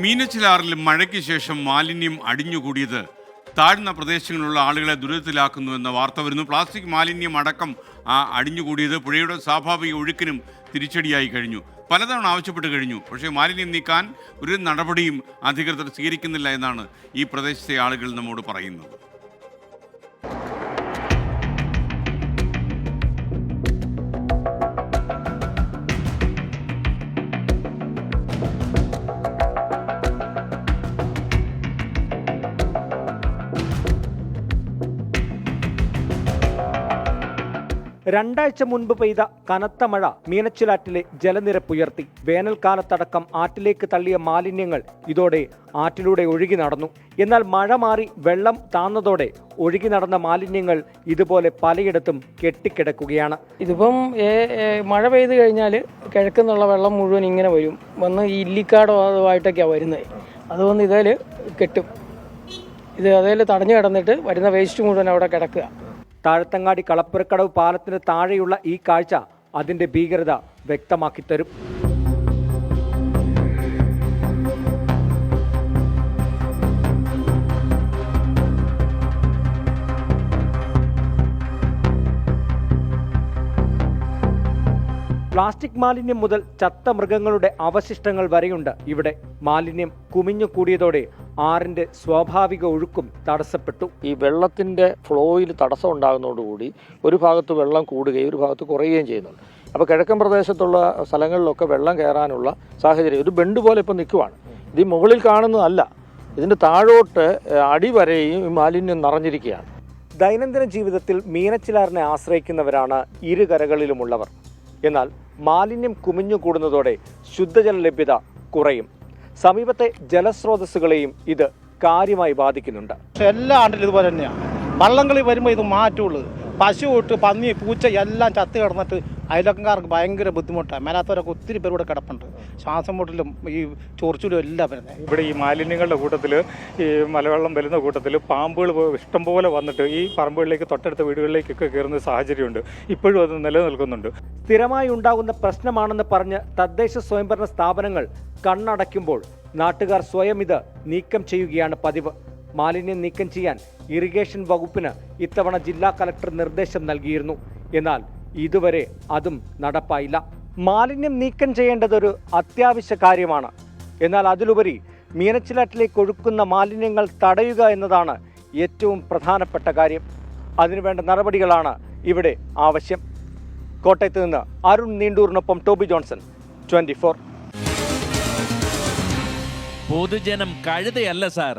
മീനച്ചിലാറിൽ മഴയ്ക്ക് ശേഷം മാലിന്യം അടിഞ്ഞുകൂടിയത് താഴ്ന്ന പ്രദേശങ്ങളിലുള്ള ആളുകളെ ദുരിതത്തിലാക്കുന്നു എന്ന വാർത്ത വരുന്നു. പ്ലാസ്റ്റിക് മാലിന്യം അടക്കം അടിഞ്ഞുകൂടിയത് പുഴയുടെ സ്വാഭാവിക ഒഴുക്കിനും തിരിച്ചടിയായി കഴിഞ്ഞു. പലതവണ ആവശ്യപ്പെട്ട് കഴിഞ്ഞു. പക്ഷേ മാലിന്യം നീക്കാൻ ഒരു നടപടിയും അധികൃതർ സ്വീകരിക്കുന്നില്ല എന്നാണ് ഈ പ്രദേശത്തെ ആളുകൾ നമ്മോട് പറയുന്നത്. രണ്ടാഴ്ച മുൻപ് പെയ്ത കനത്ത മഴ മീനച്ചിലാറ്റിലെ ജലനിരപ്പുയർത്തി. വേനൽക്കാലത്തടക്കം ആറ്റിലേക്ക് തള്ളിയ മാലിന്യങ്ങൾ ഇതോടെ ആറ്റിലൂടെ ഒഴുകി നടന്നു. എന്നാൽ മഴ മാറി വെള്ളം താന്നതോടെ ഒഴുകി നടന്ന മാലിന്യങ്ങൾ ഇതുപോലെ പലയിടത്തും കെട്ടിക്കിടക്കുകയാണ്. ഇതിപ്പം മഴ പെയ്ത് കഴിഞ്ഞാൽ കിഴക്കുന്നുള്ള വെള്ളം മുഴുവൻ ഇങ്ങനെ വന്ന് ഈ ഇല്ലിക്കാടോ അതുമായിട്ടൊക്കെയാണ് വരുന്നത്. അതുകൊണ്ട് ഇതിൽ കെട്ടും. അതിൽ തടഞ്ഞു കിടന്നിട്ട് വരുന്ന വേസ്റ്റ് മുഴുവൻ അവിടെ കിടക്കുക. താഴത്തങ്ങാടി കളപ്പുരക്കടവ് പാലത്തിന് താഴെയുള്ള ഈ കാഴ്ച അതിന്റെ ഭീകരത വ്യക്തമാക്കിത്തരും. പ്ലാസ്റ്റിക് മാലിന്യം മുതൽ ചത്ത മൃഗങ്ങളുടെ അവശിഷ്ടങ്ങൾ വരെയുണ്ട് ഇവിടെ. മാലിന്യം കുമിഞ്ഞു കൂടിയതോടെ ആറിന്റെ സ്വാഭാവിക ഒഴുക്കും തടസ്സപ്പെട്ടു. ഈ വെള്ളത്തിന്റെ ഫ്ലോയിൽ തടസ്സം ഉണ്ടാകുന്നതോടുകൂടി ഒരു ഭാഗത്ത് വെള്ളം കൂടുകയും ഒരു ഭാഗത്ത് കുറയുകയും ചെയ്യുന്നുണ്ട്. അപ്പോൾ കിഴക്കൻ പ്രദേശത്തുള്ള സ്ഥലങ്ങളിലൊക്കെ വെള്ളം കയറാനുള്ള സാഹചര്യം ഒരു ബെണ്ട് പോലെ ഇപ്പോൾ നിൽക്കുവാണ്. ഇത് മുകളിൽ കാണുന്നതല്ല, ഇതിന്റെ താഴോട്ട് അടിവരെയും ഈ മാലിന്യം നിറഞ്ഞിരിക്കുകയാണ്. ദൈനംദിന ജീവിതത്തിൽ മീനച്ചിലാറിനെ ആശ്രയിക്കുന്നവരാണ് ഇരുകരകളിലുമുള്ളവർ. എന്നാൽ മാലിന്യം കുമിഞ്ഞുകൂടുന്നതോടെ ശുദ്ധജല ലഭ്യത കുറയും. സമീപത്തെ ജലസ്രോതസ്സുകളെയും ഇത് കാര്യമായി ബാധിക്കുന്നുണ്ട്. എല്ലാ ആണ്ടിലും ഇതുപോലെ തന്നെയാണ്. വള്ളംകളി വരുമ്പോൾ ഇത് മാറ്റുള്ളൂ. പശു തൊട്ട് പന്നി പൂച്ച എല്ലാം ചത്ത് കിടന്നിട്ട് അയലക്കാർക്ക് ഭയങ്കര ബുദ്ധിമുട്ടാണ്. മേലാത്തവരൊക്കെ ഒത്തിരി പേര് ഇവിടെ കിടപ്പുണ്ട്. ശ്വാസം മുട്ടലും ഈ ചോർച്ചലും എല്ലാം വരുന്നത്. ഇവിടെ ഈ മാലിന്യങ്ങളുടെ കൂട്ടത്തിൽ ഈ മലവെള്ളം വരുന്ന കൂട്ടത്തിൽ പാമ്പുകൾ ഇഷ്ടംപോലെ വന്നിട്ട് ഈ പറമ്പുകളിലേക്ക് തൊട്ടടുത്ത വീടുകളിലേക്കൊക്കെ കയറുന്ന സാഹചര്യമുണ്ട്. ഇപ്പോഴും അത് നിലനിൽക്കുന്നുണ്ട്. സ്ഥിരമായി ഉണ്ടാകുന്ന പ്രശ്നമാണെന്ന് പറഞ്ഞ് തദ്ദേശ സ്വയംഭരണ സ്ഥാപനങ്ങൾ കണ്ണടയ്ക്കുമ്പോൾ നാട്ടുകാർ സ്വയം ഇത് നീക്കം ചെയ്യുകയാണ് പതിവ്. മാലിന്യം നീക്കം ചെയ്യാൻ ഇറിഗേഷൻ വകുപ്പിന് ഇത്തവണ ജില്ലാ കലക്ടർ നിർദ്ദേശം നൽകിയിരുന്നു. എന്നാൽ ഇതുവരെ അതും നടപ്പായില്ല. മാലിന്യം നീക്കം ചെയ്യേണ്ടതൊരു അത്യാവശ്യ കാര്യമാണ്. എന്നാൽ അതിലുപരി മീനച്ചിലാറ്റിലേക്ക് ഒഴുക്കുന്ന മാലിന്യങ്ങൾ തടയുക എന്നതാണ് ഏറ്റവും പ്രധാനപ്പെട്ട കാര്യം. അതിനുവേണ്ട നടപടികളാണ് ഇവിടെ ആവശ്യം. കോട്ടയത്ത് നിന്ന് അരുൺ നീണ്ടൂറിനൊപ്പം ടോബി ജോൺസൺ, 24. പൊതുജനം കഴുതയല്ല സാർ.